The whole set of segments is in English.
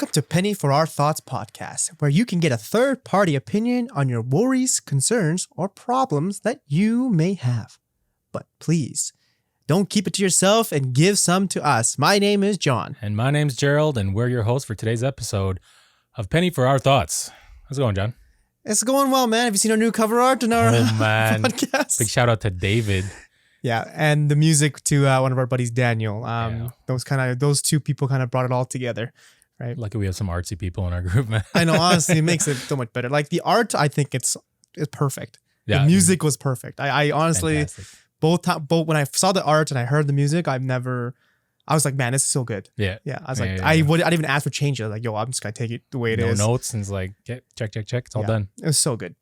Welcome to Penny for Our Thoughts podcast, where you can get a third-party opinion on your worries, concerns, or problems that you may have. But please, don't keep it to yourself and give some to us. My name is John. And my name's Gerald, and we're your hosts for today's episode of Penny for Our Thoughts. How's it going, John? It's going well, man. Have you seen our new cover art in our podcast? Big shout out to David. Yeah, and the music to one of our buddies, Daniel. Those two people kind of brought it all together. Right. Lucky we have some artsy people in our group, man. I know, honestly, it makes it so much better. Like the art, I think it's perfect. Yeah, the music was perfect. I honestly, fantastic. both when I saw the art and I heard the music, I was like, man, this is so good. Yeah. Yeah. I was like, Yeah. I didn't even ask for changes. Like, yo, I'm just going to take it the way it is. No notes, and it's like, check. It's all done. It was so good.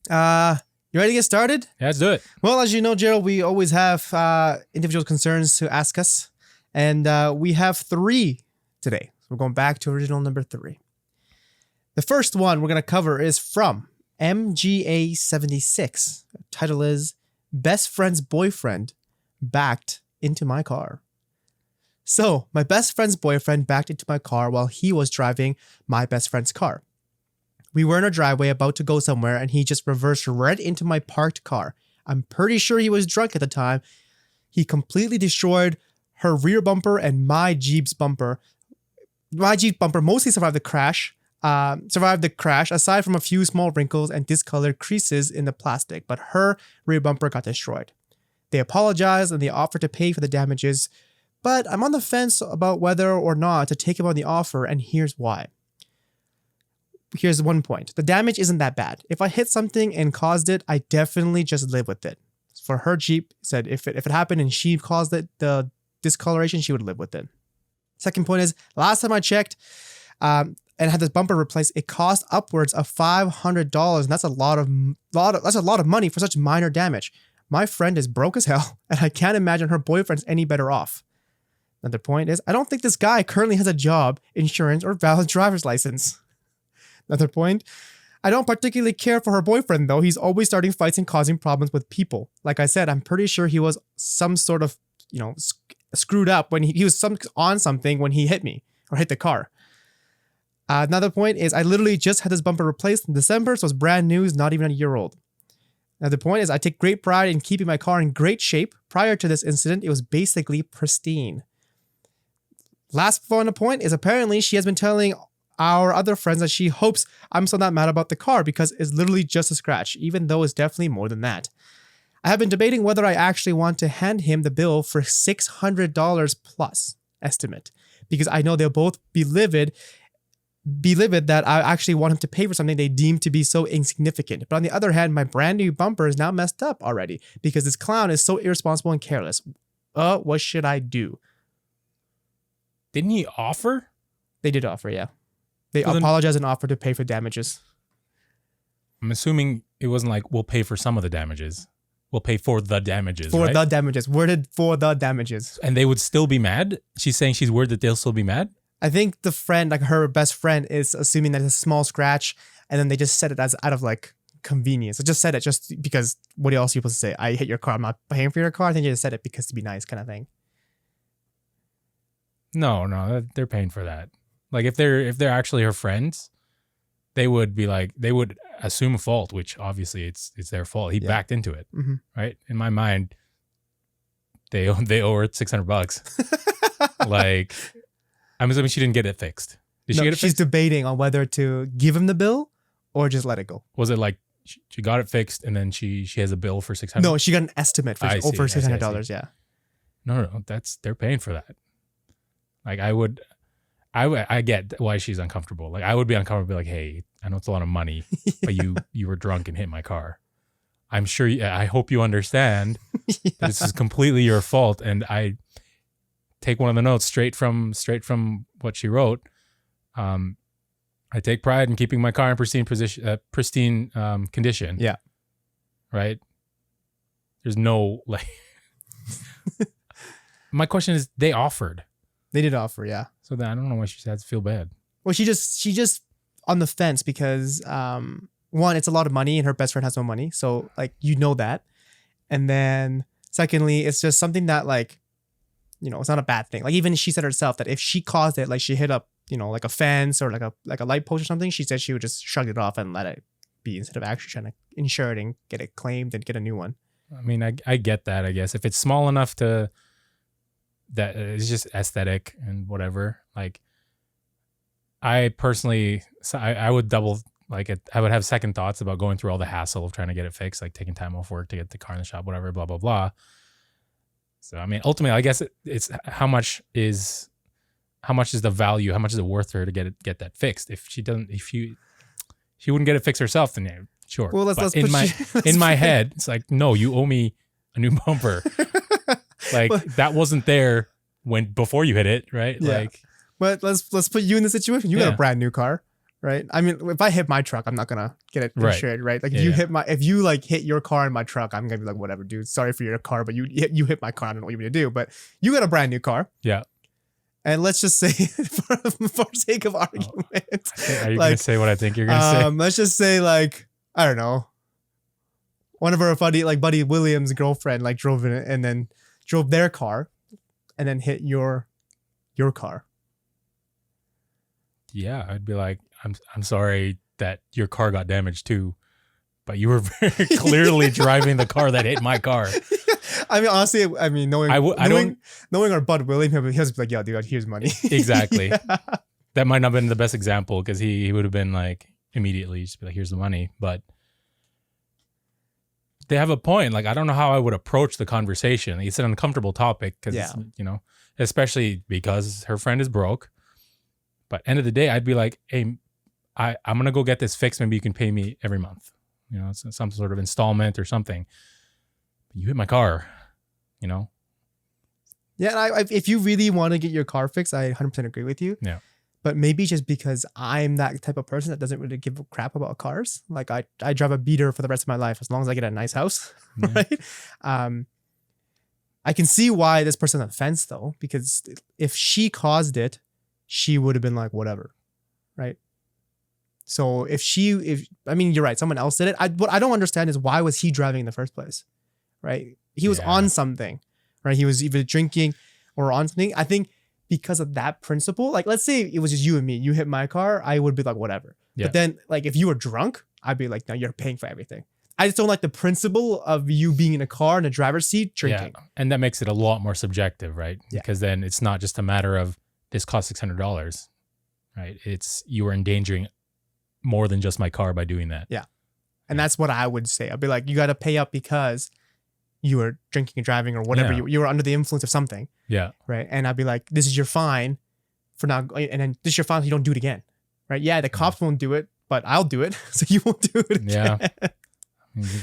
You ready to get started? Yeah, let's do it. Well, as you know, Gerald, we always have individual concerns to ask us. And we have 3 today. We're going back to original number 3. The first one we're going to cover is from MGA76. The title is Best Friend's Boyfriend Backed Into My Car. So, my best friend's boyfriend backed into my car while he was driving my best friend's car. We were in our driveway about to go somewhere and he just reversed right into my parked car. I'm pretty sure he was drunk at the time. He completely destroyed her rear bumper and my Jeep's bumper. My Jeep bumper mostly survived the crash, aside from a few small wrinkles and discolored creases in the plastic, but her rear bumper got destroyed. They apologized and they offered to pay for the damages, but I'm on the fence about whether or not to take him on the offer, and here's why. Here's one point. The damage isn't that bad. If I hit something and caused it, I definitely just live with it. For her Jeep, said if it happened and she caused it, the discoloration, she would live with it. Second point is, last time I checked and had this bumper replaced, it cost upwards of $500, and that's a lot of money for such minor damage. My friend is broke as hell, and I can't imagine her boyfriend's any better off. Another point is, I don't think this guy currently has a job, insurance, or valid driver's license. Another point, I don't particularly care for her boyfriend, though. He's always starting fights and causing problems with people. Like I said, I'm pretty sure he was some sort of, screwed up when he was on something when he hit me or hit the car. Another point is, I literally just had this bumper replaced in December, so it's brand new, it's not even a year old. Another point is, I take great pride in keeping my car in great shape. Prior to this incident, it was basically pristine. Last point is, apparently she has been telling our other friends that she hopes I'm still not mad about the car because it's literally just a scratch, even though it's definitely more than that. I have been debating whether I actually want to hand him the bill for $600 plus estimate, because I know they'll both be livid that I actually want him to pay for something they deem to be so insignificant. But on the other hand, my brand new bumper is now messed up already because this clown is so irresponsible and careless. What should I do? Didn't he offer? They did offer, yeah. They apologized and offered to pay for damages. I'm assuming it wasn't like, we'll pay for some of the damages. We'll pay for the damages, For right? the damages. Worded for the damages. And they would still be mad? She's saying she's worried that they'll still be mad? I think the friend, like her best friend, is assuming that it's a small scratch, and then they just said it as out of like convenience. I just said it just because what else are you supposed to say? I hit your car, I'm not paying for your car. I think you just said it because to be nice kind of thing. No, they're paying for that. Like if they're actually her friends, they would assume a fault, which obviously it's their fault. He backed into it, right? In my mind, they owe her $600. Like, I'm assuming she didn't get it fixed. Did she get it fixed? She's debating on whether to give him the bill or just let it go. Was it like she got it fixed and then she has a bill for $600? No, she got an estimate for over $600. Yeah. No, they're paying for that. Like I get why she's uncomfortable. Like I would be uncomfortable. Like, hey, I know it's a lot of money, but you were drunk and hit my car. I'm sure. I hope you understand that this is completely your fault. And I take one of the notes straight from what she wrote. I take pride in keeping my car in pristine condition. Yeah. Right. There's no like. My question is, they offered. They did offer, yeah. So then I don't know why she had to feel bad. Well, she just on the fence because one, it's a lot of money and her best friend has no money. So like, that. And then secondly, it's just something that like, it's not a bad thing. Like even she said herself that if she caused it, like she hit up like a fence or like a light post or something, she said she would just shrug it off and let it be instead of actually trying to insure it and get it claimed and get a new one. I mean, I get that, I guess. If it's small enough that it's just aesthetic and whatever. Like, I personally, I would double, like, I would have second thoughts about going through all the hassle of trying to get it fixed, like taking time off work to get the car in the shop, whatever, blah, blah, blah. So, I mean, ultimately, I guess it's how much is the value, how much is it worth her to get that fixed? If she wouldn't get it fixed herself, then yeah, sure. Well, let's in my head, it's like, no, you owe me a new bumper. Like, that wasn't there before you hit it, right? Yeah. Like, but let's put you in the situation. You got a brand new car, right? I mean, if I hit my truck, I'm not gonna get it insured, right? Like, if you like hit your car in my truck, I'm gonna be like, whatever, dude. Sorry for your car, but you hit my car. I don't know what you want me to do, but you got a brand new car. Yeah. And let's just say, for sake of argument, are you gonna say what I think you're gonna say? Let's just say, like, I don't know, one of our Buddy Williams' girlfriend like drove in it and then drove their car and then hit your car. Yeah, I'd be like, I'm sorry that your car got damaged too, but you were very clearly driving the car that hit my car. I mean, honestly, knowing our Bud William, he was like, "Yeah, dude, here's money." Exactly. Yeah. That might not have been the best example because he would have been like immediately just be like, "Here's the money," but they have a point. Like, I don't know how I would approach the conversation. It's an uncomfortable topic because especially because her friend is broke. But end of the day, I'd be like, "Hey, I'm gonna go get this fixed. Maybe you can pay me every month. It's some sort of installment or something." You hit my car, Yeah, and if you really want to get your car fixed, I 100% agree with you. Yeah. But maybe just because I'm that type of person that doesn't really give a crap about cars. Like, I drive a beater for the rest of my life as long as I get a nice house, right? I can see why this person's on the fence, though, because if she caused it, she would have been like, whatever, right? So you're right, someone else did it. What I don't understand is, why was he driving in the first place? Right? He was on something, right? He was either drinking or on something. I think because of that principle, like, let's say it was just you and me, you hit my car, I would be like, whatever. Yeah. But then, like, if you were drunk, I'd be like, no, you're paying for everything. I just don't like the principle of you being in a car in the driver's seat drinking. Yeah. And that makes it a lot more subjective, right? Yeah. Because then it's not just a matter of this cost $600, right? It's you are endangering more than just my car by doing that. Yeah. And that's what I would say. I'd be like, you got to pay up because you were drinking and driving or whatever. You were under the influence of something. Yeah. Right. And I'd be like, this is your fine for not, and then this is your fine so you don't do it again. Right. Yeah. The cops won't do it, but I'll do it. So you won't do it again. Yeah.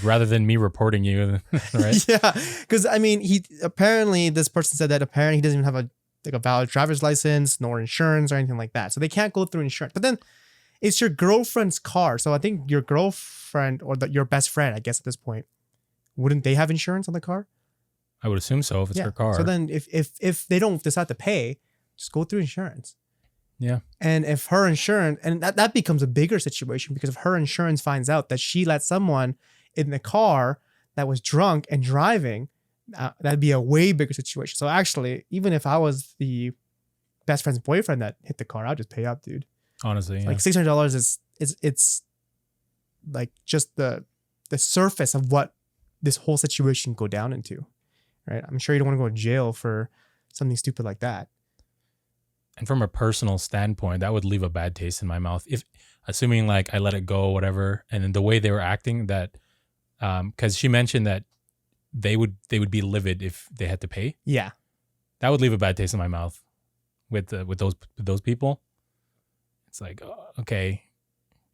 Rather than me reporting you. Right. Yeah. Because this person said that apparently he doesn't even have a valid driver's license, nor insurance or anything like that. So they can't go through insurance. But then it's your girlfriend's car. So I think your girlfriend or your best friend, I guess at this point, wouldn't they have insurance on the car? I would assume so if it's her car. So then if they don't decide to pay, just go through insurance. Yeah. And if her insurance, and that becomes a bigger situation, because if her insurance finds out that she let someone in the car that was drunk and driving, that'd be a way bigger situation. So actually, even if I was the best friend's boyfriend that hit the car, I'd just pay up, dude. Honestly, like $600 is like just the surface of what this whole situation go down into, right? I'm sure you don't want to go to jail for something stupid like that. And from a personal standpoint, that would leave a bad taste in my mouth. If assuming like I let it go, whatever, and then the way they were acting, that because she mentioned that they would be livid if they had to pay. Yeah, that would leave a bad taste in my mouth with those people. It's like, okay,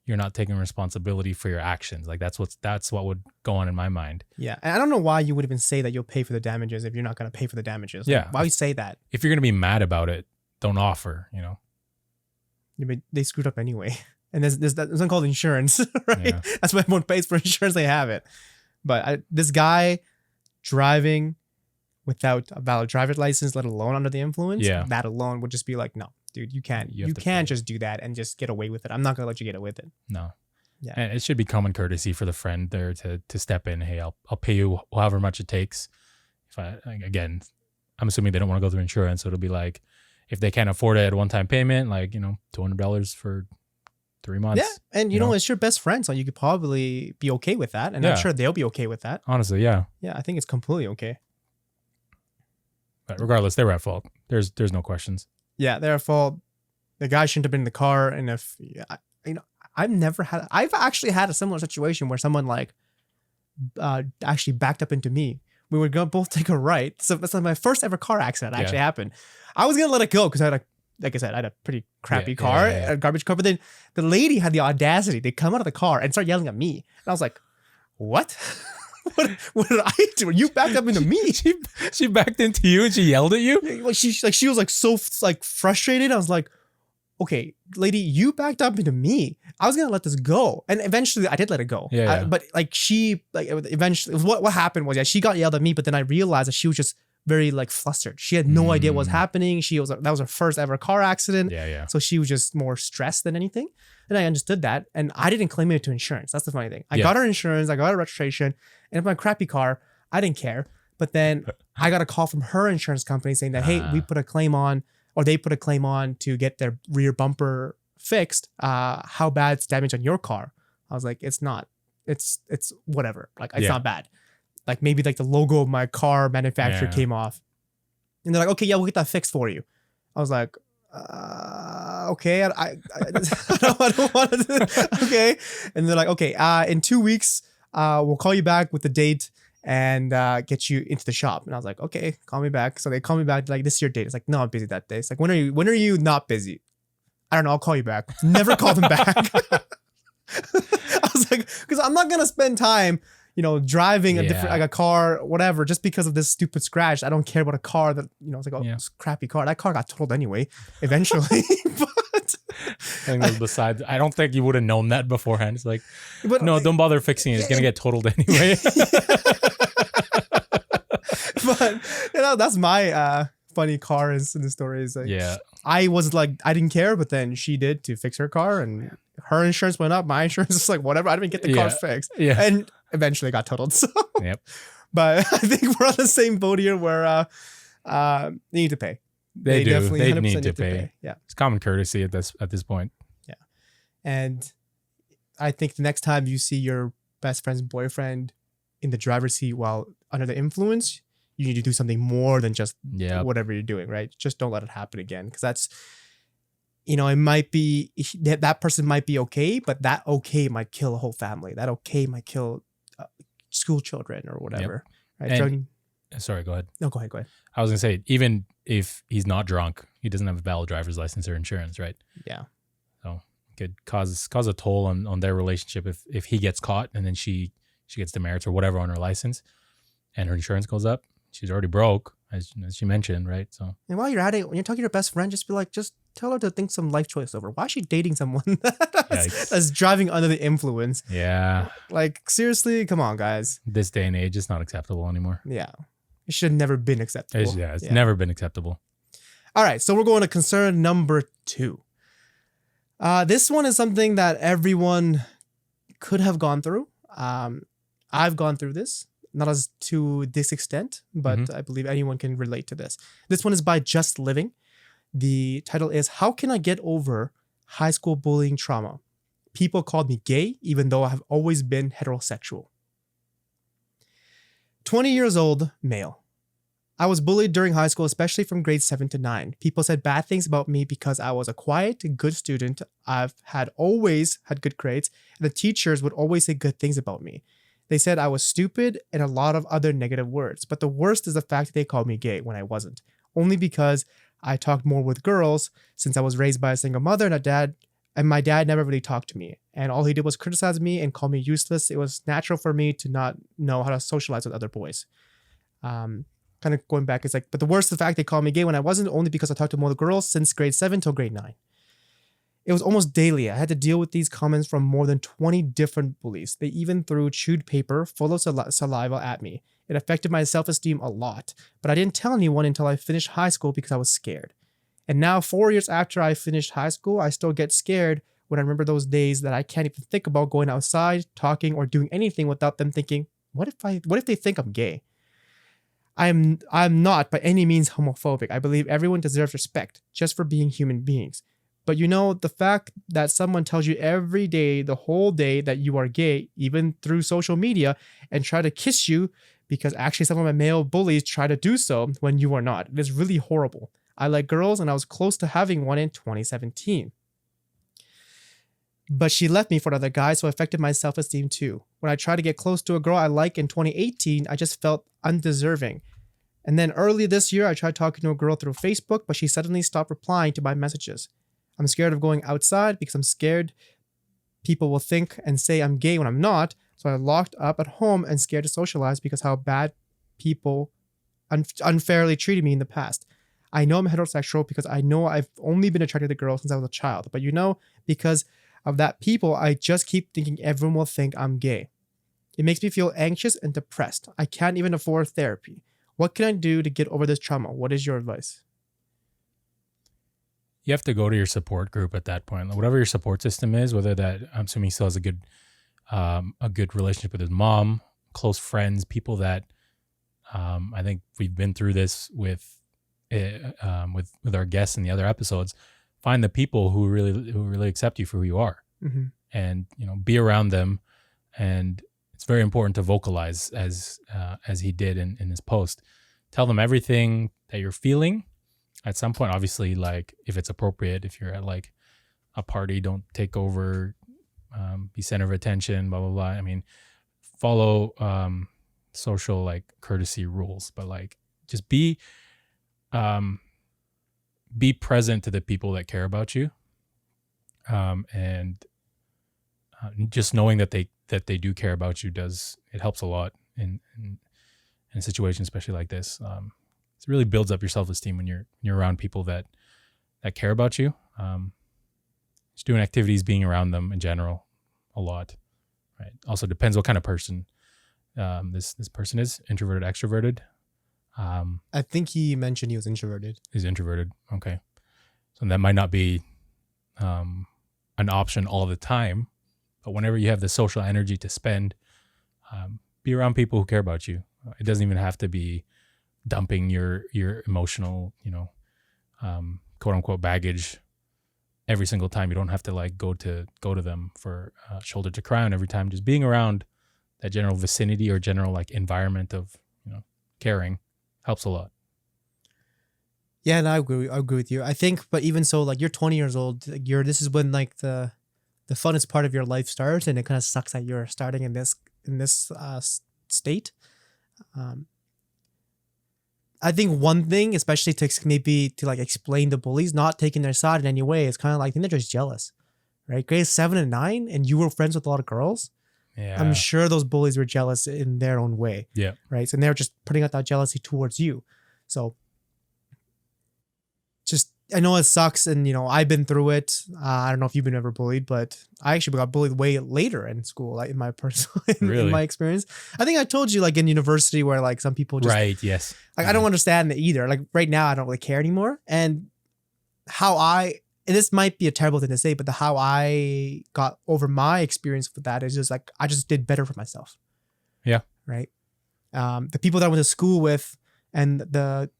you're not taking responsibility for your actions. Like that's what would go on in my mind. Yeah. And I don't know why you would even say that you'll pay for the damages if you're not going to pay for the damages. Yeah. Like, why would you say that? If you're going to be mad about it, don't offer, Yeah, but they screwed up anyway. And there's something called insurance, right? Yeah. That's why everyone pays for insurance. They have it. But this guy driving without a valid driver's license, let alone under the influence, that alone would just be like, no. Dude, you can't just do that and just get away with it. I'm not gonna let you get away with it. No. Yeah. And it should be common courtesy for the friend there to step in. Hey, I'll pay you however much it takes. I'm assuming they don't want to go through insurance, so it'll be like, if they can't afford it at one-time payment, like, $200 for 3 months. Yeah, and you know, it's your best friend, so you could probably be okay with that, and I'm sure they'll be okay with that. Honestly, yeah. Yeah, I think it's completely okay. But regardless, they were at fault. There's no questions. Yeah, they're at fault. The guy shouldn't have been in the car, and if I've actually had a similar situation where someone like actually backed up into me. We were gonna both take a right. So that's like my first ever car accident actually happened. I was gonna let it go because I had like I said, I had a pretty crappy car, a garbage car. But then the lady had the audacity to come out of the car and start yelling at me. And I was like, what? what did I do? You backed up into me. She backed into you and she yelled at you? Well, she was like so like frustrated. I was like, okay, lady, you backed up into me. I was gonna let this go, and eventually I did let it go. But like eventually, what happened was she got yelled at me, but then I realized that she was just very like flustered. She had no idea what was happening. That was her first ever car accident. So she was just more stressed than anything, and I understood that, and I didn't claim it to insurance. That's the funny thing. I got her insurance, I got her registration, and my crappy car, I didn't care. But then I got a call from her insurance company saying that hey, we put a claim on. Or they put a claim on to get their rear bumper fixed. How bad's damage on your car? I was like, it's not. It's whatever. Like it's not bad. Like maybe like the logo of my car manufacturer came off. And they're like, okay, yeah, we'll get that fixed for you. I was like, okay, I don't want to. Okay. And they're like, okay, in 2 weeks, we'll call you back with the date and get you into the shop. And I was like, okay, call me back. So they call me back, like, this is your date. It's like, no, I'm busy that day. It's like, when are you not busy? I don't know, I'll call you back. Never called them back. I was like, because I'm not gonna spend time, driving a different, like a car, whatever, just because of this stupid scratch. I don't care about a car that, it's like, it's a crappy car. That car got totaled anyway, eventually. But I think that's besides, I don't think you would have known that beforehand. It's like, no, don't bother fixing it. It's gonna get totaled anyway. But that's my funny car incident stories. Like, I was like, I didn't care, but then she did to fix her car, and her insurance went up. My insurance is like whatever. I didn't get the car fixed, and eventually got totaled. So, but I think we're on the same boat here, where they need to pay. They do. Definitely they need to pay. Yeah, it's common courtesy at this point. Yeah, and I think the next time you see your best friend's boyfriend in the driver's seat while under the influence, you need to do something more than just whatever you're doing, right? Just don't let it happen again. Because that's, it might be, that person might be okay, but that okay might kill a whole family. That okay might kill school children or whatever. Right? Sorry, go ahead. No, go ahead. I was going to say, even if he's not drunk, he doesn't have a valid driver's license or insurance, right? Yeah. So it could cause a toll on their relationship if he gets caught and then she gets demerits or whatever on her license and her insurance goes up. She's already broke, as she mentioned, right? So, and while you're at it, when you're talking to your best friend, just be like, just tell her to think some life choice over. Why is she dating someone that's driving under the influence? Yeah. Like, seriously, come on, guys. This day and age, it's not acceptable anymore. Yeah. It should have never been acceptable. It's never been acceptable. All right, so we're going to concern number 2. This one is something that everyone could have gone through. I've gone through this. Not as to this extent, but I believe anyone can relate to this. This one is by Just Living. The title is, How Can I Get Over High School Bullying Trauma? People called me gay, even though I have always been heterosexual. 20 years old, male. I was bullied during high school, especially from grades 7 to 9. People said bad things about me because I was a quiet, good student. I've always had good grades, and the teachers would always say good things about me. They said I was stupid and a lot of other negative words. But the worst is the fact that they called me gay when I wasn't. Only because I talked more with girls since I was raised by a single mother and my dad never really talked to me. And all he did was criticize me and call me useless. It was natural for me to not know how to socialize with other boys. Kind of going back, it's like, but the worst is the fact they called me gay when I wasn't, only because I talked to more girls since grade 7 till grade 9. It was almost daily. I had to deal with these comments from more than 20 different bullies. They even threw chewed paper full of saliva at me. It affected my self-esteem a lot, but I didn't tell anyone until I finished high school because I was scared. And now 4 years after I finished high school, I still get scared when I remember those days that I can't even think about going outside, talking, or doing anything without them thinking, what if they think I'm gay? I'm not by any means homophobic. I believe everyone deserves respect just for being human beings. But the fact that someone tells you every day, the whole day, that you are gay, even through social media, and try to kiss you, because actually some of my male bullies try to do so when you are not. It is really horrible. I like girls, and I was close to having one in 2017. But she left me for another guy, so it affected my self-esteem too. When I tried to get close to a girl I like in 2018, I just felt undeserving. And then early this year, I tried talking to a girl through Facebook, but she suddenly stopped replying to my messages. I'm scared of going outside because I'm scared people will think and say I'm gay when I'm not. So I locked up at home and scared to socialize because how bad people unfairly treated me in the past. I know I'm heterosexual because I know I've only been attracted to girls since I was a child. But because of that people, I just keep thinking everyone will think I'm gay. It makes me feel anxious and depressed. I can't even afford therapy. What can I do to get over this trauma? What is your advice? You have to go to your support group at that point. Whatever your support system is, whether that, I'm assuming he still has a good relationship with his mom, close friends, people that I think we've been through this with our guests in the other episodes. Find the people who really accept you for who you are, and be around them. And it's very important to vocalize as he did in his post. Tell them everything that you're feeling. At some point, obviously, like if it's appropriate, if you're at like a party, don't take over, be center of attention, blah, blah, blah. I mean, follow social like courtesy rules, but like just be present to the people that care about you. And just knowing that they do care about you it helps a lot in a situation, especially like this. It really builds up your self-esteem when you're around people that care about you. Just doing activities, being around them in general, a lot. Right. Also depends what kind of person this person is. Introverted, extroverted. I think he mentioned he was introverted. He's introverted. Okay. So that might not be an option all the time, but whenever you have the social energy to spend, be around people who care about you. It doesn't even have to be dumping your emotional, quote unquote baggage every single time. You don't have to like go to them for shoulder to cry on every time. Just being around that general vicinity or general like environment of caring helps a lot. Yeah, and I agree with you. I think, but even so, like you're 20 years old. Like this is when like the funnest part of your life starts, and it kind of sucks that you're starting in this state. I think one thing, especially to like explain the bullies not taking their side in any way, is kind of like I think they're just jealous, right? Grades 7 and 9, and you were friends with a lot of girls. Yeah, I'm sure those bullies were jealous in their own way. Yeah, right. So, and they're just putting out that jealousy towards you. So, I know it sucks, and I've been through it. I don't know if you've been ever bullied, but I actually got bullied way later in school, like in my personal, in my experience. I think I told you, like in university, where like some people just right, yes, like I don't understand it either. Like right now, I don't really care anymore. And and this might be a terrible thing to say, but how I got over my experience with that is just like I just did better for myself. Yeah. Right. The people that I went to school with, and the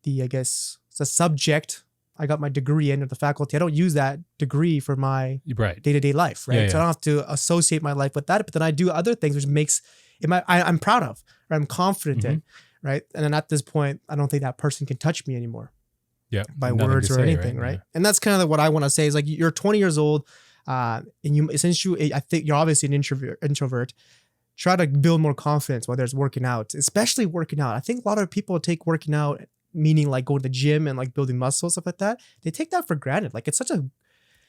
I guess the subject I got my degree in, or the faculty, I don't use that degree for my day-to-day life, right? Yeah, so I don't have to associate my life with that, but then I do other things which makes it I'm proud of, or I'm confident in, right? And then at this point, I don't think that person can touch me anymore. Yeah, by words or anything, right? Yeah. And that's kind of what I want to say is like you're 20 years old, and I think you're obviously an introvert. Try to build more confidence, whether it's working out, especially working out. I think a lot of people take working out, meaning like going to the gym and like building muscle, stuff like that. They take that for granted. Like it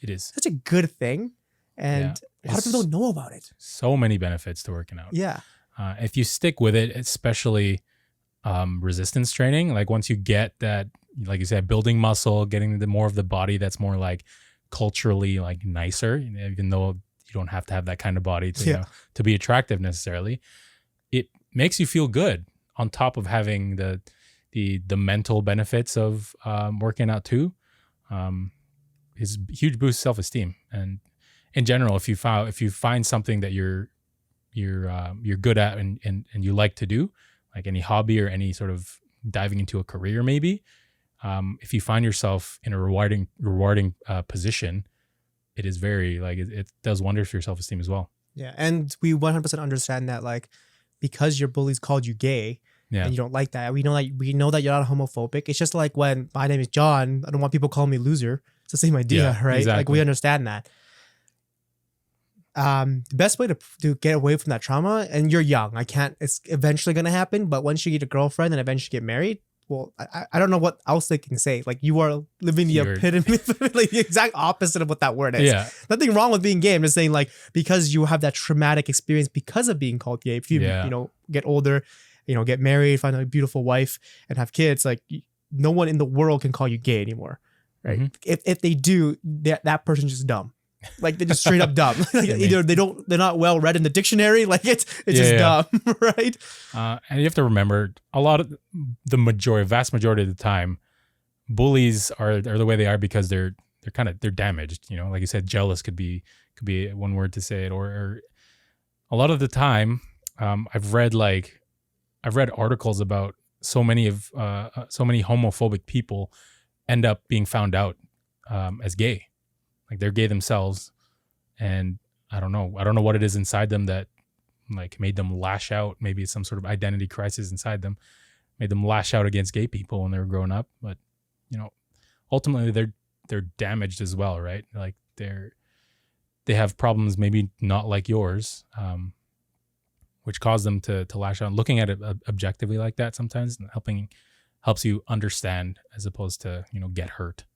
is such a good thing, and a lot of people don't know about it. So many benefits to working out. Yeah. If you stick with it, especially resistance training, like once you get that, like you said, building muscle, getting more of the body that's more like culturally like nicer, even though you don't have to have that kind of body to to be attractive necessarily. It makes you feel good on top of having the mental benefits of working out too. Is huge boost self-esteem. And in general, if you find something that you're good at and you like to do, like any hobby or any sort of diving into a career, maybe. If you find yourself in a rewarding position, it is very like it does wonders for your self-esteem as well. Yeah, and we 100% understand that, like, because your bullies called you gay, and you don't like that. We know that you're not homophobic. It's just like when my name is John, I don't want people calling me loser. It's the same idea, right? Exactly. Like, we understand that. The best way to get away from that trauma, and you're young, it's eventually going to happen, but once you get a girlfriend and eventually get married, well, I don't know what else they can say. Like, you are living the epitome, like the exact opposite of what that word is. Yeah. Nothing wrong with being gay. I'm just saying, like, because you have that traumatic experience because of being called gay, if you, get older, get married, find a beautiful wife and have kids, like, no one in the world can call you gay anymore. Right. Mm-hmm. If they do, that person's just dumb. Like, they're just straight up dumb. Like, either they're not well read in the dictionary. Like, it's just dumb, right? And you have to remember, a lot of vast majority of the time, bullies are the way they are because they're damaged. Like you said, jealous could be one word to say it. Or a lot of the time, I've read articles about so many homophobic people end up being found out as gay. Like, they're gay themselves, and I don't know what it is inside them that like made them lash out. Maybe it's some sort of identity crisis inside them, made them lash out against gay people when they were growing up. But ultimately they're damaged as well, right? Like, they have problems maybe not like yours, which cause them to lash out. Looking at it objectively like that sometimes helps you understand as opposed to get hurt.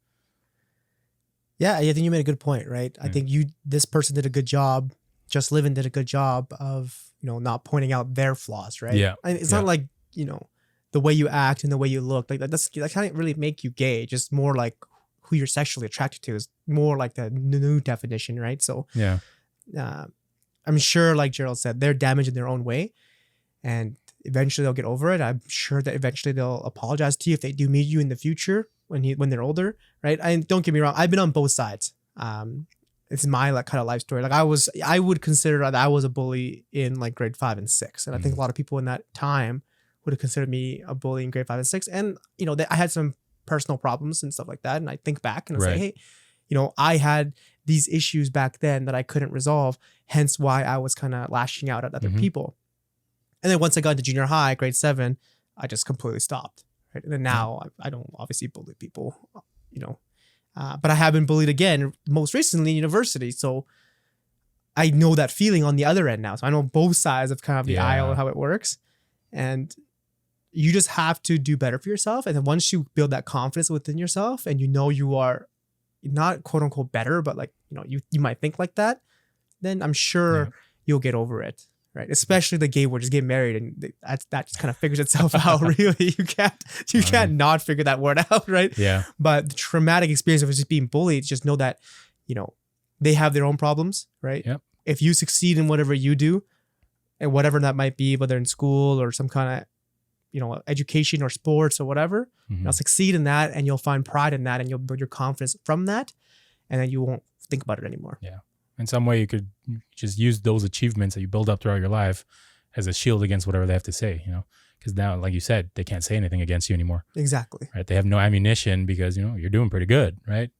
Yeah, I think you made a good point, right? I think this person did a good job. Just Living did a good job of, not pointing out their flaws, right? Yeah. And it's not like, the way you act and the way you look, like that can't really make you gay. Just more like who you're sexually attracted to is more like the new definition, right? So yeah, I'm sure, like Gerald said, they're damaged in their own way, and eventually they'll get over it. I'm sure that eventually they'll apologize to you if they do meet you in the future when they're older, right? And don't get me wrong, I've been on both sides. It's my kind of life story. Like, I would consider that I was a bully in like grade 5 and 6, and I think a lot of people in that time would have considered me a bully in grade 5 and 6. And I had some personal problems and stuff like that, and I think back and I say, hey, I had these issues back then that I couldn't resolve, hence why I was kind of lashing out at other people. And then once I got to junior high, grade 7, I just completely stopped. Right? And then now I don't obviously bully people, but I have been bullied again, most recently in university. So I know that feeling on the other end now. So I know both sides of kind of the aisle and how it works. And you just have to do better for yourself. And then once you build that confidence within yourself and you are not quote unquote better, but like, you might think like that, then I'm sure you'll get over it. Right. Especially the gay word, just get married, and that just kind of figures itself out. Really, you can't not figure that word out. Right. Yeah. But the traumatic experience of just being bullied, just know that, they have their own problems. Right. Yep. If you succeed in whatever you do, and whatever that might be, whether in school or some kind of, education or sports or whatever, you'll succeed in that, and you'll find pride in that, and you'll build your confidence from that, and then you won't think about it anymore. Yeah. In some way, you could just use those achievements that you build up throughout your life as a shield against whatever they have to say, because now, like you said, they can't say anything against you anymore. Exactly. Right. They have no ammunition because, you're doing pretty good. Right.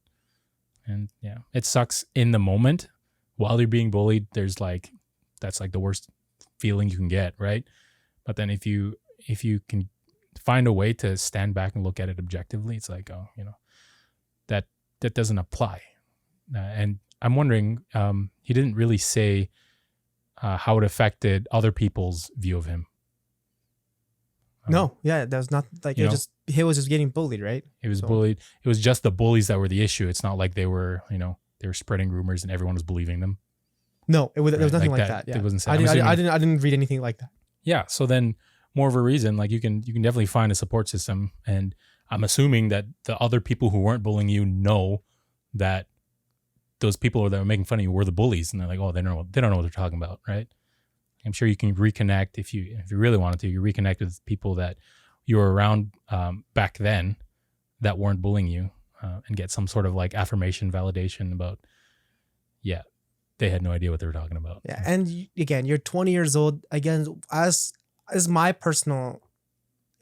And it sucks in the moment while you're being bullied. That's like the worst feeling you can get. Right. But then if you can find a way to stand back and look at it objectively, it's like, that doesn't apply. And I'm wondering, he didn't really say how it affected other people's view of him. No, that was not like he was just getting bullied, right? He was bullied. It was just the bullies that were the issue. It's not like they were spreading rumors and everyone was believing them. No, there was nothing like that. Yeah. It wasn't. I didn't read anything like that. Yeah. So then, more of a reason, like you can definitely find a support system, and I'm assuming that the other people who weren't bullying you know that those people that were making fun of you were the bullies, and they're like, oh, they don't know what they're talking about, right? I'm sure you can reconnect if you really wanted to. You reconnect with people that you were around back then that weren't bullying you, and get some sort of like affirmation, validation about, they had no idea what they were talking about. Yeah, and again, you're 20 years old. Again, as my personal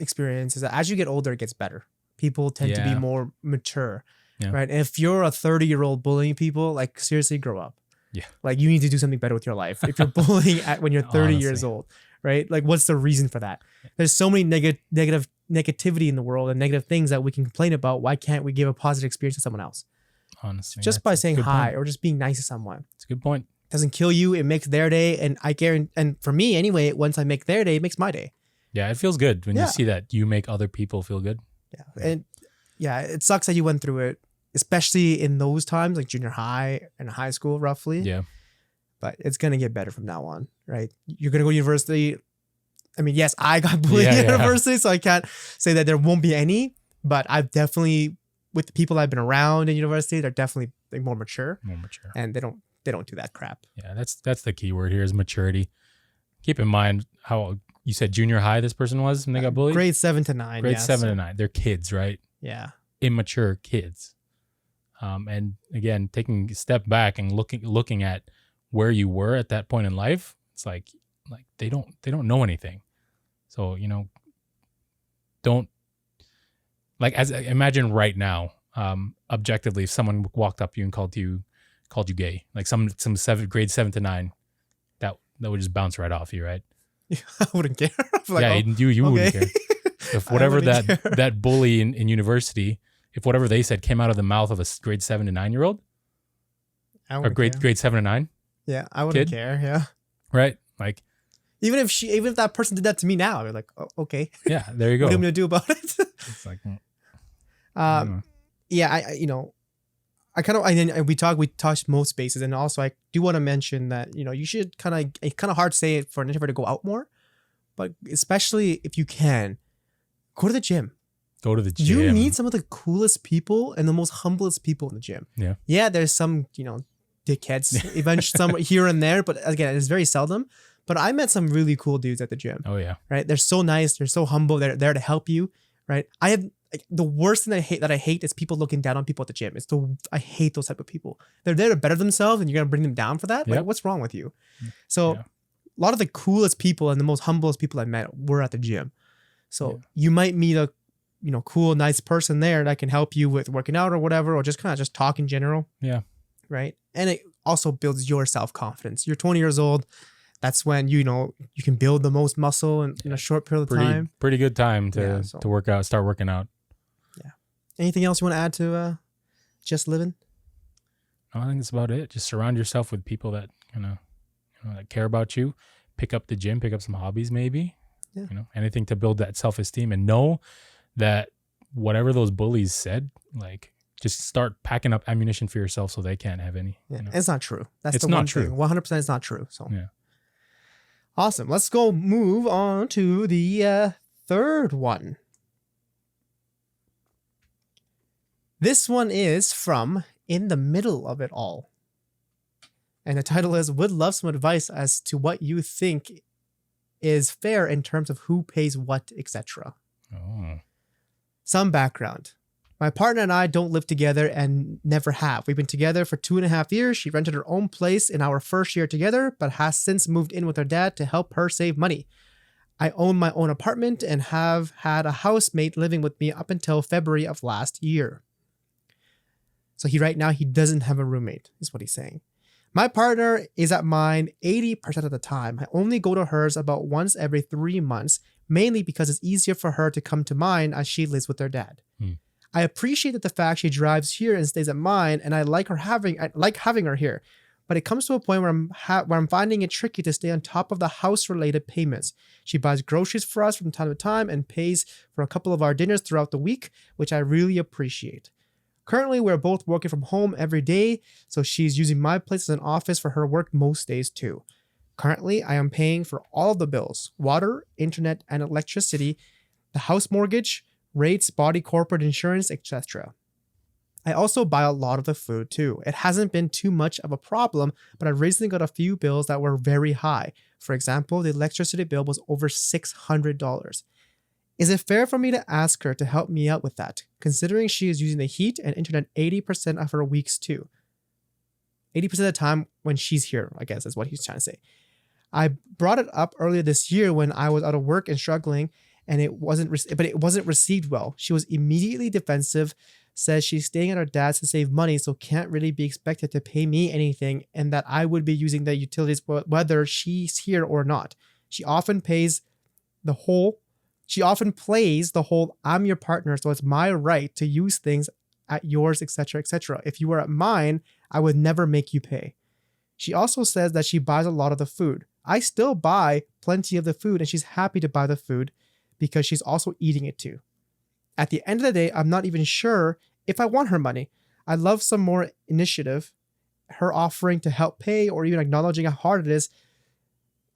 experience is that as you get older, it gets better. People tend to be Yeah. more mature, Yeah. right? And if you're a 30-year-old bullying people, like seriously, grow up. Yeah. Like you need to do something better with your life. If you're bullying when you're 30 years Honestly. old, right? Like what's the reason for that? There's so many negativity in the world and negative things that we can complain about. Why can't we give a positive experience to someone else? Honestly, Just that's by a saying good hi point. or just being nice to someone. It's a good point. Doesn't kill you. It makes their day. And I guarantee, and for me anyway, once I make their day, it makes my day. Yeah, it feels good when Yeah. you see that you make other people feel good. Yeah. And yeah, it sucks that you went through it, especially in those times, like junior high and high school, roughly. Yeah. But it's going to get better from now on, right? You're going to go to university. I mean, yes, I got bullied Yeah, at yeah. university, so I can't say that there won't be any, but I've definitely, with the people I've been around in university, they're definitely like more mature More mature. and they don't do that crap. Yeah, that's the key word here is maturity. Keep in mind how you said junior high this person was when they got bullied. Grade 7 to 9. Grade yeah, 7 so- to 9. They're kids, right? Yeah. Immature kids. And again, taking a step back and looking at where you were at that point in life, it's like they don't know anything. So, don't like as imagine right now, objectively, if someone walked up to you and called you gay, like some grade 7 to 9, that would just bounce right off you, right? I wouldn't care. Like, yeah, oh, you wouldn't okay. care. If whatever wouldn't care. that bully in university, if whatever they said came out of the mouth of a grade 7 to 9 year old I or wouldn't care. grade 7 to 9, Yeah, I wouldn't kid. care. Yeah. right? Like, Even if that person did that to me now, I'd be like, oh, okay. yeah, there you go. What am I going to do about it? It's like, I don't know. Yeah, I kind of, and we touched most bases, and also I do want to mention that you should it's kind of hard to say it for an introvert to go out more, but especially if you can, go to the gym. Go to the gym. You meet some of the coolest people and the most humblest people in the gym. Yeah. Yeah, there's some dickheads eventually some here and there, but again, it's very seldom. But I met some really cool dudes at the gym. Oh yeah. Right? They're so nice. They're so humble. They're there to help you. Right? I have the worst thing I hate is people looking down on people at the gym. I hate those type of people. They're there to better themselves, and you're gonna bring them down for that. Like, Yep. what's wrong with you? So, Yeah. a lot of the coolest people and the most humblest people I met were at the gym. So Yeah. you might meet a cool, nice person there that can help you with working out or whatever, or just kind of just talk in general. Yeah. Right. And it also builds your self-confidence. You're 20 years old. That's when you can build the most muscle in a short period of time. Pretty good time to Yeah, so- to work out, start working out. Anything else you want to add to just living? No, I think that's about it. Just surround yourself with people that that care about you. Pick up the gym, pick up some hobbies, maybe. Yeah. Anything to build that self-esteem, and know that whatever those bullies said, like, just start packing up ammunition for yourself so they can't have any. Yeah, it's not true. That's It's the not one true. thing. 100% it's not true. So Yeah. Awesome. Let's go move on to the third one. This one is from In the Middle of It All. And the title is Would Love Some Advice as to What You Think is Fair in Terms of Who Pays What, etc. Oh. Some background. My partner and I don't live together and never have. We've been together for 2.5 years. She rented her own place in our first year together, but has since moved in with her dad to help her save money. I own my own apartment and have had a housemate living with me up until February of last year. So right now he doesn't have a roommate, is what he's saying. My partner is at mine 80% of the time. I only go to hers about once every 3 months, mainly because it's easier for her to come to mine as she lives with her dad. I appreciate the fact she drives here and stays at mine, and I like having her here. But it comes to a point where I'm finding it tricky to stay on top of the house-related payments. She buys groceries for us from time to time and pays for a couple of our dinners throughout the week, which I really appreciate. Currently, we're both working from home every day, so she's using my place as an office for her work most days too. Currently, I am paying for all of the bills: water, internet, and electricity, the house mortgage, rates, body corporate insurance, etc. I also buy a lot of the food too. It hasn't been too much of a problem, but I've recently got a few bills that were very high. For example, the electricity bill was over $600. Is it fair for me to ask her to help me out with that, considering she is using the heat and internet 80% of her weeks too? 80% of the time when she's here, I guess is what he's trying to say. I brought it up earlier this year when I was out of work and struggling, and it wasn't received well. She was immediately defensive, says she's staying at her dad's to save money, so can't really be expected to pay me anything, and that I would be using the utilities whether she's here or not. She often plays the whole I'm your partner, so it's my right to use things at yours, etc., etc. If you were at mine, I would never make you pay. She also says that she buys a lot of the food. I still buy plenty of the food, and she's happy to buy the food because she's also eating it too. At the end of the day, I'm not even sure if I want her money. I love some more initiative, her offering to help pay or even acknowledging how hard it is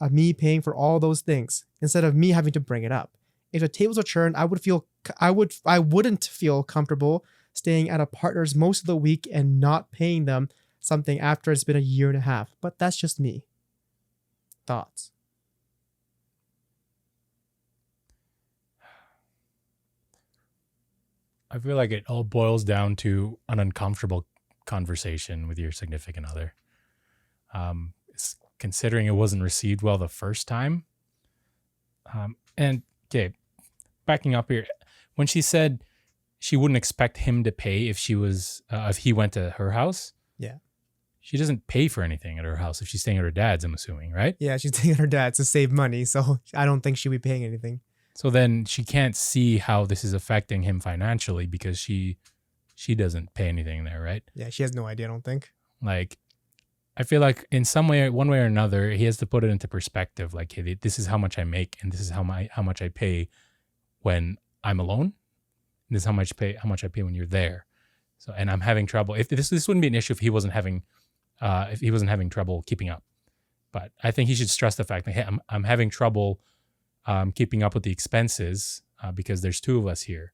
of me paying for all those things instead of me having to bring it up. If the tables are turned, I wouldn't feel comfortable staying at a partner's most of the week and not paying them something after it's been a year and a half. But that's just me. Thoughts? I feel like it all boils down to an uncomfortable conversation with your significant other. Considering it wasn't received well the first time. And okay, backing up here, when she said she wouldn't expect him to pay if he went to her house. Yeah. She doesn't pay for anything at her house if she's staying at her dad's, I'm assuming, right? Yeah, she's staying at her dad's to save money, so I don't think she'll be paying anything. So then she can't see how this is affecting him financially because she doesn't pay anything there, right? Yeah, she has no idea, I don't think. Like, I feel like in some way, one way or another, he has to put it into perspective. Like, hey, this is how much I make, and this is how much I pay when I'm alone. And this is how much I pay when you're there. So, and I'm having trouble. If this wouldn't be an issue if he wasn't having trouble keeping up. But I think he should stress the fact that, hey, I'm having trouble keeping up with the expenses because there's two of us here.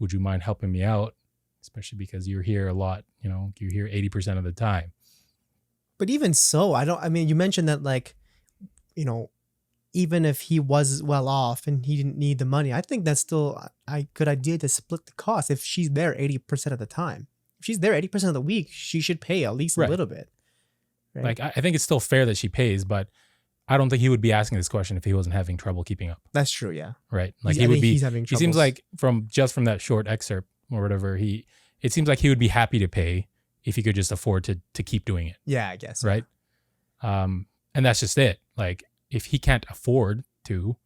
Would you mind helping me out? Especially because you're here a lot. You're here 80% of the time. But even so, you mentioned that, like, even if he was well off and he didn't need the money, I think that's still a good idea to split the cost if she's there 80% of the time. If she's there 80% of the week, she should pay at least a little bit. Right? Like, I think it's still fair that she pays, but I don't think he would be asking this question if he wasn't having trouble keeping up. That's true, yeah. Right? Like, he's having trouble. He seems like from that short excerpt or whatever, it seems like he would be happy to pay if he could just afford to keep doing it. Yeah, I guess. Right? Yeah. And that's just it. Like, if he can't afford to,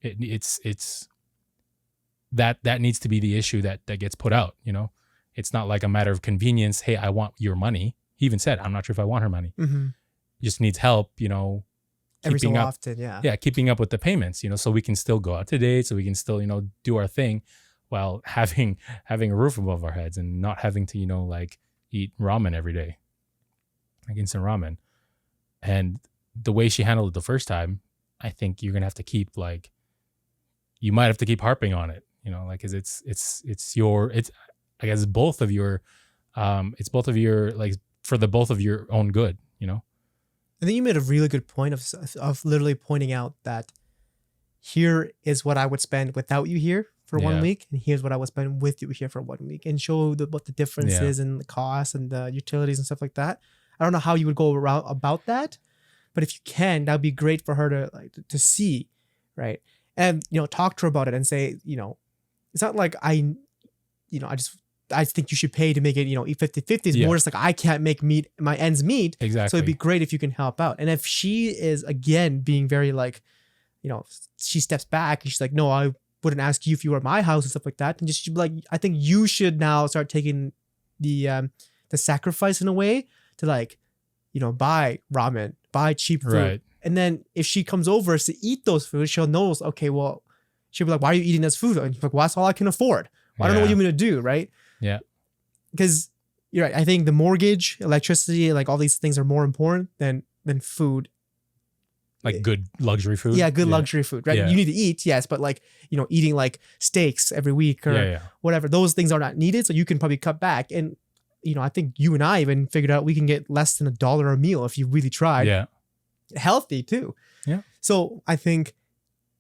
it's that needs to be the issue that gets put out, It's not like a matter of convenience. Hey, I want your money. He even said, I'm not sure if I want her money. Mm-hmm. Just needs help, every so often, yeah. Yeah, keeping up with the payments, so we can still go out to date, so we can still, do our thing while having a roof above our heads and not having to, like, eat ramen every day, like instant ramen. And the way she handled it the first time, I think you're gonna have to keep, like, you might have to keep harping on it, like, cause I guess both of your, like, for the both of your own good, I think you made a really good point of literally pointing out that here is what I would spend without you here for 1 week, and here's what I would spend with you here for 1 week, and show what the difference is and the costs and the utilities and stuff like that. I don't know how you would go around about that, but if you can, that'd be great for her to see, right? And talk to her about it and say, it's not like I think you should pay to make it, 50-50 is more just like I can't make my ends meet. Exactly. So it'd be great if you can help out. And if she is, again, being very like, she steps back and she's like, no, I wouldn't ask you if you were at my house and stuff like that. And just like, I think you should now start taking the sacrifice in a way to, like, buy ramen, buy cheap food. Right. And then if she comes over to eat those foods, she'll know, okay, well, she'll be like, why are you eating this food? And she's like, well, that's all I can afford. Well, I don't know what you want me to do, right? Yeah. Because you're right. I think the mortgage, electricity, like all these things are more important than food. Like good luxury food? Yeah, good luxury food, right? Yeah. You need to eat, yes, but like, eating like steaks every week or whatever, those things are not needed. So you can probably cut back. And, I think you and I even figured out we can get less than $1 a meal if you really tried. Yeah. Healthy too. Yeah. So I think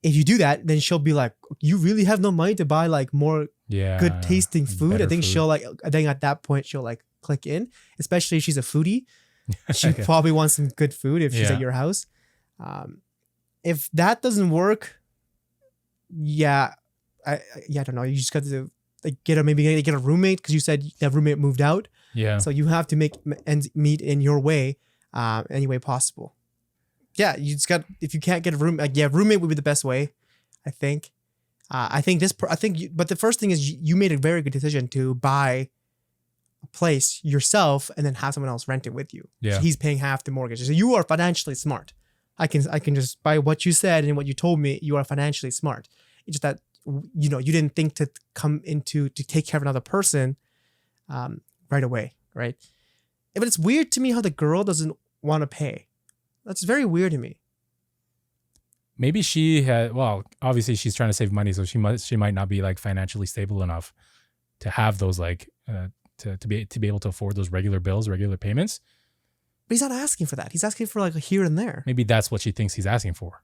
if you do that, then she'll be like, you really have no money to buy like more good tasting food. I think at that point she'll like click in, especially if she's a foodie. She probably wants some good food if she's at your house. If that doesn't work, I don't know. You just got to like get a roommate because you said that roommate moved out. Yeah. So you have to make ends meet in your way, any way possible. Yeah, you just got, if you can't get a room, like, yeah, roommate would be the best way, I think. But the first thing is you made a very good decision to buy a place yourself and then have someone else rent it with you. Yeah. So he's paying half the mortgage. So you are financially smart. I can just, by what you said and what you told me, you are financially smart. It's just that, you know, you didn't think to to take care of another person right away, right? But it's weird to me how the girl doesn't want to pay. That's very weird to me. Maybe she had, well, obviously she's trying to save money, so she might not be like financially stable enough to have those like to be able to afford those regular bills, regular payments. But he's not asking for that. He's asking for like a here and there. Maybe that's what she thinks he's asking for.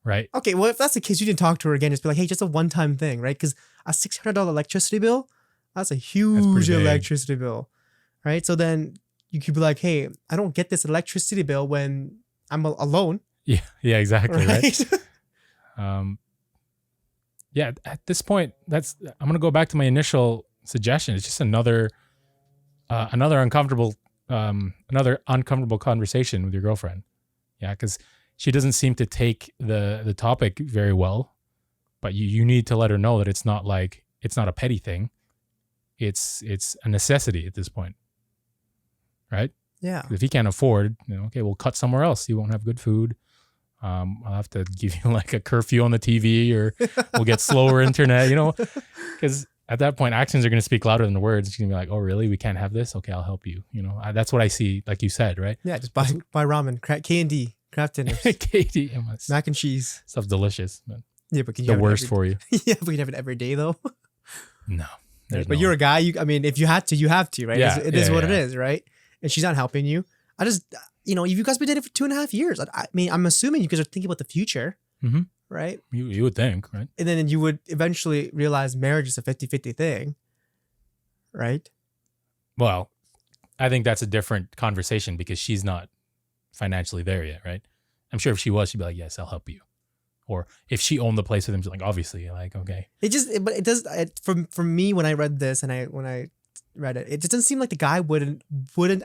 Right? Okay, well, if that's the case, you didn't talk to her again. Just be like, hey, just a one-time thing, right? Because a $600 electricity bill, that's a huge electricity bill, right? So then you could be like, hey, I don't get this electricity bill when I'm alone. Yeah, exactly, right? Yeah, at this point, I'm going to go back to my initial suggestion. It's just another uncomfortable conversation with your girlfriend. Yeah, because she doesn't seem to take the topic very well, but you need to let her know that it's not a petty thing. It's a necessity at this point, right? Yeah. If he can't afford, okay, we'll cut somewhere else. You won't have good food. I'll have to give you like a curfew on the TV, or we'll get slower internet, because at that point, actions are going to speak louder than the words. She's going to be like, oh, really? We can't have this? Okay, I'll help you. That's what I see, like you said, right? Yeah, just buy ramen, K&D, craft dinners. K&D. Mac and cheese. Stuff's delicious. But yeah, but can you the worst for you. Yeah, but you have it every day, though. No. But you're a guy. If you had to, you have to, right? Yeah, it is what it is, right? And she's not helping you. I just, you guys been dating for 2.5 years. I mean, I'm assuming you guys are thinking about the future, right? You would think, right? And then you would eventually realize marriage is a 50-50 thing, right? Well, I think that's a different conversation because she's not financially there yet, right? I'm sure if she was, she'd be like, yes, I'll help you. Or if she owned the place with him, she's like, obviously, like, okay. But it does, for me, when I read this and when I read it, it doesn't seem like the guy wouldn't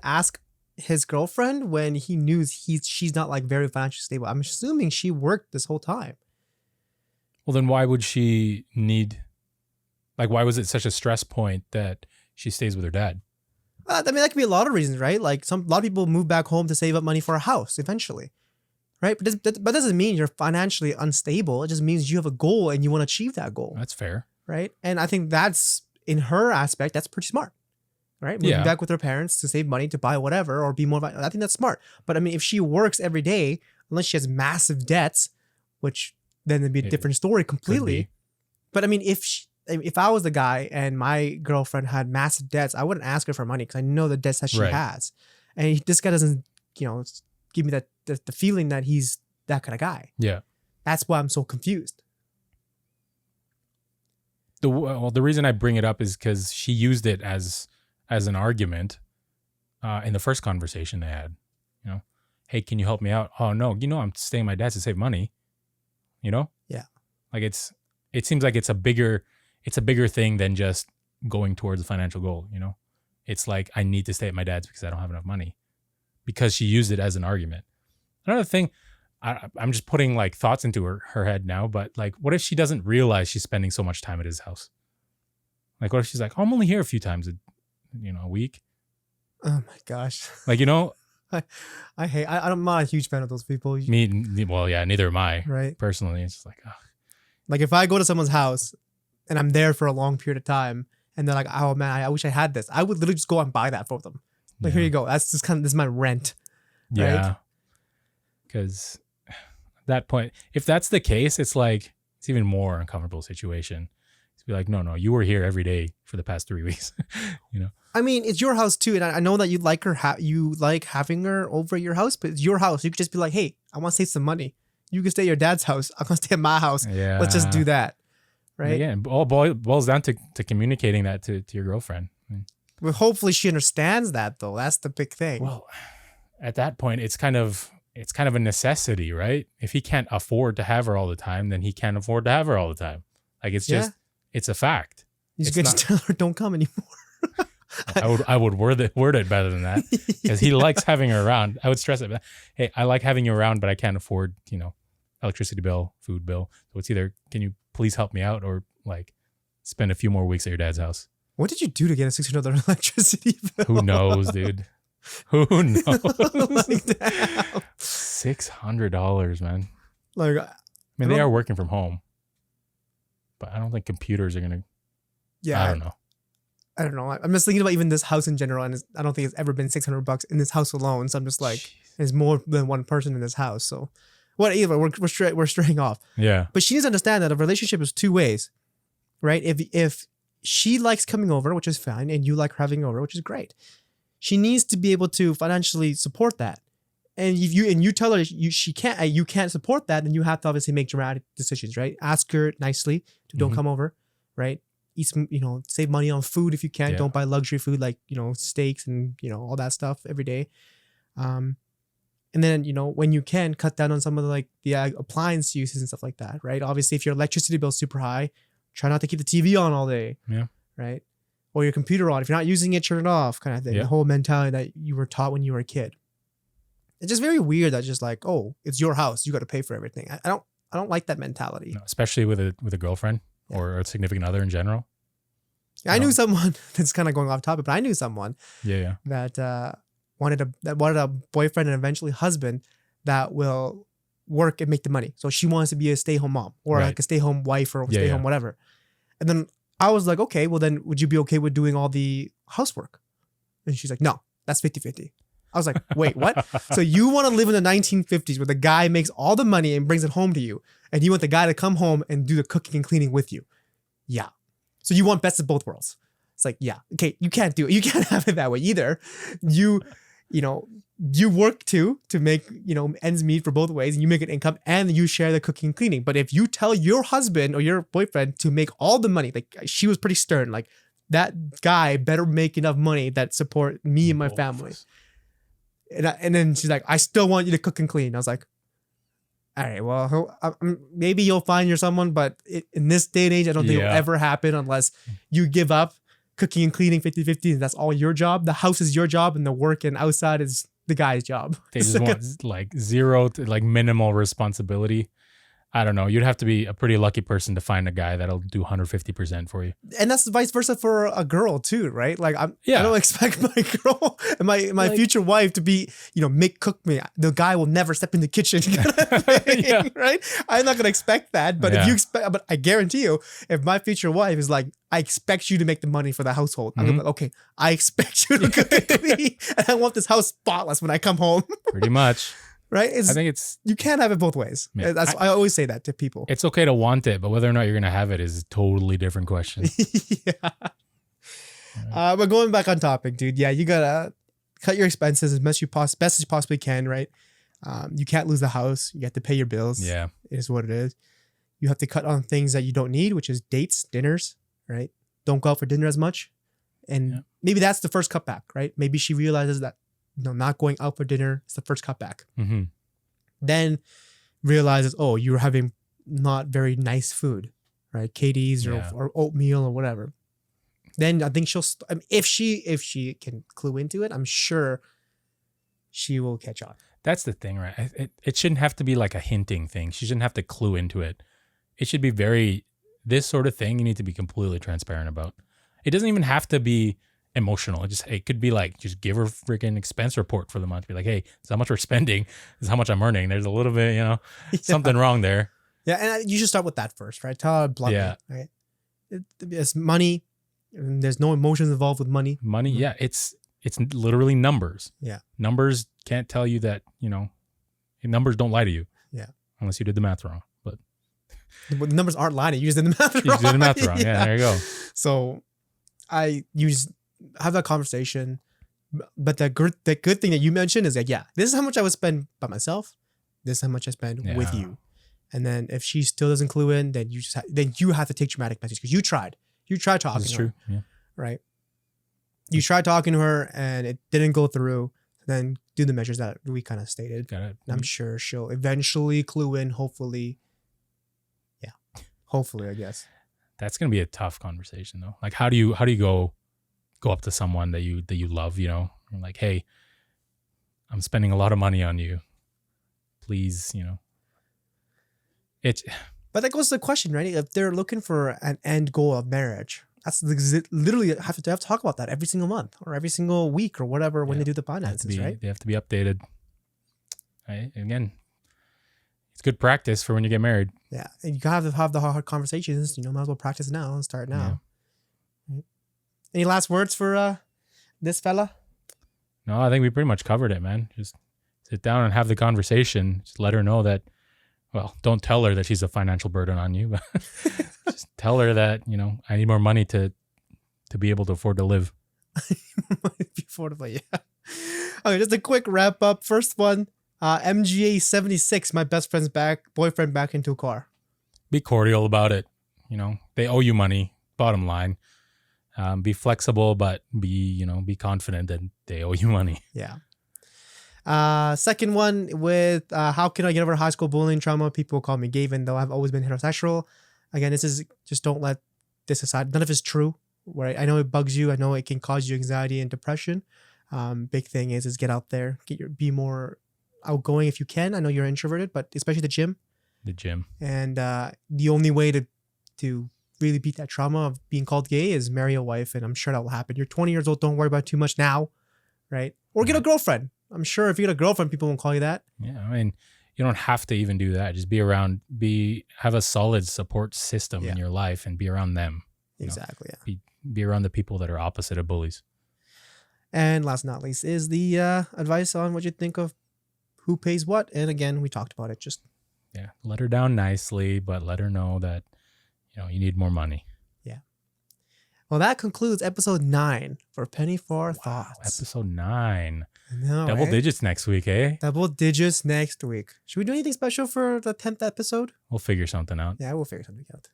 ask his girlfriend when he knew she's not like very financially stable. I'm assuming she worked this whole time. Well, then why would she why was it such a stress point that she stays with her dad? I mean, that could be a lot of reasons, right? Like a lot of people move back home to save up money for a house eventually, right? But that doesn't mean you're financially unstable. It just means you have a goal and you want to achieve that goal. That's fair. Right? And I think that's, in her aspect, that's pretty smart. Right? Moving back with her parents to save money to buy whatever or be more. I think that's smart. But I mean, if she works every day, unless she has massive debts, which then it'd be a different story completely. But I mean, if I was the guy and my girlfriend had massive debts, I wouldn't ask her for money because I know the debts that she has. And this guy doesn't, give me that the feeling that he's that kind of guy. Yeah. That's why I'm so confused. The reason I bring it up is because she used it as an argument in the first conversation they had. Hey, can you help me out? Oh no, I'm staying at my dad's to save money. Yeah. Like it seems like it's a bigger thing than just going towards a financial goal. It's like, I need to stay at my dad's because I don't have enough money, because she used it as an argument. Another thing, I'm just putting like thoughts into her head now, but like, what if she doesn't realize she's spending so much time at his house? Like, what if she's like, oh, I'm only here a few times a week. Oh my gosh. Like, I'm not a huge fan of those people. Well, yeah, neither am I. Right. Personally, it's just like, ugh. Like if I go to someone's house and I'm there for a long period of time and they're like, oh man, I wish I had this, I would literally just go and buy that for them. Like, here you go. That's just this is my rent. Right? Yeah. Because at that point, if that's the case, it's like, it's even more uncomfortable situation. To be like, no, you were here every day for the past 3 weeks. I mean, it's your house too, and I know that you like her. You like having her over at your house, but it's your house. You could just be like, hey, I want to save some money. You can stay at your dad's house. I'm gonna stay at my house. Yeah. Let's just do that, right? Again, it all boils down to communicating that to your girlfriend. Well, hopefully she understands that, though. That's the big thing. Well, at that point, it's kind of a necessity, right? If he can't afford to have her all the time, then he can't afford to have her all the time. Like it's Yeah. just, it's a fact. You It's just get to tell her don't come anymore. I would word it better than that because he likes having her around. I would stress it. But, hey, I like having you around, but I can't afford, electricity bill, food bill. So it's either, can you please help me out or like spend a few more weeks at your dad's house? What did you do to get a $600 electricity bill? Who knows, dude? Who knows? Like, damn. $600, man. Like, I mean, they are working from home, but I don't think computers are going to, yeah, I don't know. I don't know. I'm just thinking about even this house in general, and I don't think it's ever been $600 in this house alone. So I'm just like, Jeez. there's more than one person in this house. So whatever, we're straying off. Yeah. But she needs to understand that a relationship is two ways, right? If she likes coming over, which is fine, and you like her having over, which is great, she needs to be able to financially support that. And if you tell her you can't support that, then you have to obviously make dramatic decisions, right? Ask her nicely to don't come over, right? Eat some, save money on food if you can. Yeah. Don't buy luxury food like, steaks and, all that stuff every day. And then, when you can, cut down on some of the appliance uses and stuff like that, right? Obviously, if your electricity bill is super high, try not to keep the TV on all day. Yeah. Right? Or your computer on. If you're not using it, turn it off, kind of thing. Yeah. The whole mentality that you were taught when you were a kid. It's just very weird that just like, oh, it's your house, you got to pay for everything. I don't like that mentality. No, especially with a girlfriend or a significant other in general. I knew someone that's kind of going off topic, but I knew someone that wanted a boyfriend and eventually husband that will work and make the money. So she wants to be a stay-home mom or like a stay-home wife or stay-home whatever. And then I was like, okay, well then would you be okay with doing all the housework? And she's like, no, that's 50-50. I was like, wait, what? So you want to live in the 1950s where the guy makes all the money and brings it home to you, and you want the guy to come home and do the cooking and cleaning with you? Yeah. So you want best of both worlds. It's like, yeah, okay, you can't do it. You can't have it that way either. You work to make, ends meet for both ways, and you make an income and you share the cooking and cleaning. But if you tell your husband or your boyfriend to make all the money, like she was pretty stern, like that guy better make enough money that support me and my family. And then she's like, I still want you to cook and clean. I was like, all right, well, maybe you'll find your someone, but in this day and age, I don't think it'll ever happen unless you give up cooking and cleaning 50-50 and that's all your job. The house is your job and the work and outside is the guy's job. They just want like zero to like minimal responsibility. I don't know. You'd have to be a pretty lucky person to find a guy that'll do 150% for you. And that's vice versa for a girl too, right? Like I don't expect my girl and my future wife to be, cook me. The guy will never step in the kitchen, right? I'm not gonna expect that. But if you expect, but I guarantee you, if my future wife is like, I expect you to make the money for the household, I'm gonna be like, okay, I expect you to cook and clean, and I want this house spotless when I come home. Pretty much. Right? I think it's... You can't have it both ways. Yeah. I always say that to people. It's okay to want it, but whether or not you're going to have it is a totally different question. But going back on topic, dude. Yeah, you got to cut your expenses as best as you possibly can, right? You can't lose the house. You have to pay your bills. Yeah. It is what it is. You have to cut on things that you don't need, which is dates, dinners, right? Don't go out for dinner as much. And maybe that's the first cutback, right? Maybe she realizes that not going out for dinner is the first cutback. Mm-hmm. Then realizes, oh, you're having not very nice food, right? KD's or oatmeal or whatever. Then I think if she can clue into it, I'm sure she will catch on. That's the thing, right? It shouldn't have to be like a hinting thing. She shouldn't have to clue into it. It should be this sort of thing you need to be completely transparent about. It doesn't even have to be emotional. It could be like, just give her freaking expense report for the month. Be like, hey, this is how much we're spending. This is how much I'm earning. There's a little bit, something wrong there. Yeah, and you should start with that first, right? Tell her bluntly, right? It's money. And there's no emotions involved with money. Money, it's literally numbers. Yeah. Numbers can't tell you that, numbers don't lie to you. Yeah. Unless you did the math wrong. But the numbers aren't lying. You just did the math wrong. You just did the math wrong. Yeah, there you go. So you just have that conversation. But the good thing that you mentioned is like, this is how much I would spend by myself. This is how much I spend with you. And then if she still doesn't clue in, then you have to take dramatic measures because you tried. You tried talking to her. Yeah. Right? You tried talking to her and it didn't go through. Then do the measures that we kind of stated. Got it. And I'm sure she'll eventually clue in, hopefully. Yeah. Hopefully, I guess. That's gonna be a tough conversation though. Like, how do you go up to someone that you love? You know, and like, hey, I'm spending a lot of money on you. Please, you know. But that goes to the question, right? If they're looking for an end goal of marriage, that's literally have to talk about that every single month or every single week or whatever when they do the finances, right? They have to be updated. Right? Again, it's good practice for when you get married. Yeah, and you gotta have the hard conversations. You know, might as well practice now and start now. Yeah. Right. Any last words for this fella? No, I think we pretty much covered it, man. Just sit down and have the conversation. Just let her know that. Well, don't tell her that she's a financial burden on you, but just tell her that, you know, I need more money to be able to afford to live. Affordable, yeah. Okay, just a quick wrap up. First one, MGA 76, my best friend's boyfriend back into a car. Be cordial about it. You know, they owe you money, bottom line. Be flexible, but be confident that they owe you money. Yeah. Second one with how can I get over high school bullying trauma? People call me gay, even though I've always been heterosexual. Again, this is just don't let this aside. None of it's true. Right? I know it bugs you. I know it can cause you anxiety and depression. Big thing is get out there, be more outgoing if you can. I know you're introverted, but especially the gym. The gym. And the only way to really beat that trauma of being called gay is marry a wife, and I'm sure that will happen. You're 20 years old. Don't worry about it too much now, right? Or get a girlfriend. I'm sure if you get a girlfriend, people won't call you that. Yeah, I mean, you don't have to even do that. Just have a solid support system in your life and be around them. Exactly. Yeah. Be around the people that are opposite of bullies. And last but not least is the advice on what you think of who pays what. And again, we talked about it. Just let her down nicely, but let her know that you need more money. Yeah. Well, that concludes episode 9 for Penny for Thoughts. Episode 9. No, Double digits next week, eh? Double digits next week. Should we do anything special for the 10th episode? We'll figure something out. Yeah, we'll figure something out.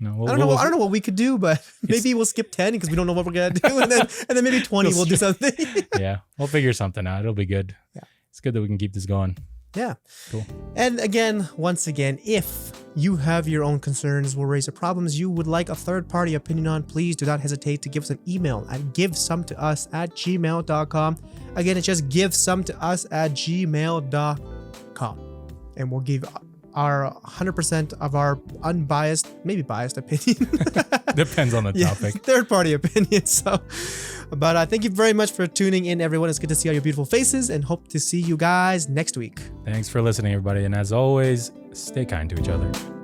No, I don't know what we could do, but maybe we'll skip 10 because we don't know what we're gonna do, and then maybe 20 we'll do something. Yeah, we'll figure something out. It'll be good. Yeah, it's good that we can keep this going. Yeah, cool. And once again, if you have your own concerns, worries, or problems you would like a third-party opinion on, please do not hesitate to give us an email at givesometous@gmail.com. Again, it's just givesometous@gmail.com, and we'll give our 100% of our unbiased, maybe biased opinion. Depends on the topic. Third-party opinion. So, but thank you very much for tuning in, everyone. It's good to see all your beautiful faces, and hope to see you guys next week. Thanks for listening, everybody. And as always, stay kind to each other.